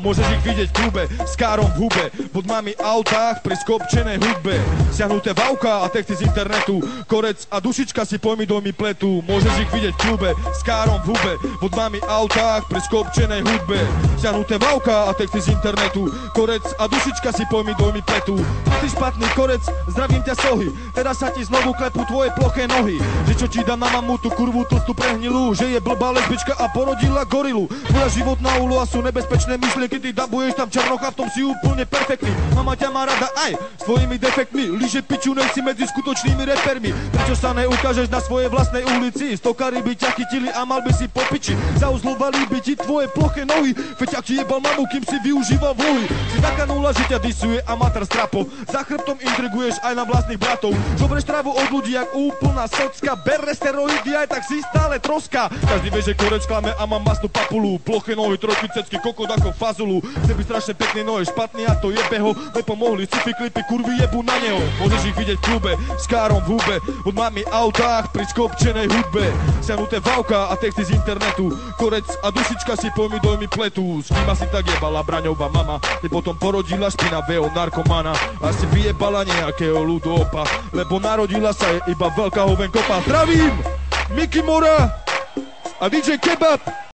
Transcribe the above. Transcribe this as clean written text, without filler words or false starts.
Môžeš ich vidieť v klube s károm v hube, pod mami autách pri skopčenej hudbe. Siahnuté vauka a texty z internetu, korec a dušička si pomidormi pletu. Môžeš ich vidieť v klube s károm v hube, pod mami autách pri skopčenej hudbe. Siahnuté vauka a texty z internetu, korec a dušička si pomidormi pletu. Ty špatný korec, zdravím ťa sohy, teraz sa ti znovu klepú tvoje ploché nohy. Že čo ti dám na mamu tú kurvu tlstú prehnilú, že je blbá lesbička a porodila gorilu. Tvoja životná úloha sú nebezpečné myšlienky, ty dabuješ tam černocha, v tom si úplne perfektný. Mama ťa má rada aj s tvojimi defektmi, líže piču nejsi medzi skutočnými repermi. Prečo sa neukážeš na svojej vlastnej ulici? Stokári by ťa chytili a mal by si po piči. Zauzlovali by ti tvoje ploché nohy, feťak ti jebal mamu, kým si využíval vlohy. Si taká nula, že ťa disuje amatér strapo, za chrbtom intriguješ aj na vlastných bratov. Zoberieš trávu od ľudí jak úplná socka, bere steroidy aj tak si stále troska. Každý vie, že korec klame a má masnú papulu, ploché nohy, trojky, cecky, kokot ako fazulu. Chce byť strašne pekný, no je špatný a to jebe ho. Nepomohli sci-fi klipy, kurvy jebu na neho. Môžeš ich vidieť v klube s károm v hube, pod mami autách pri skopčenej hudbe. Siahnuté vauka a texty z internetu, korec a dušička si pomidormi pletu. S kým asi tak jebala Braňová mama, ty potom porodila špinavého narkomana. Asi vyjebala nejakého ľudopa, lebo narodila sa je iba veľká hovenkopa. Zdravím! Miky Mora a DJ Kebab!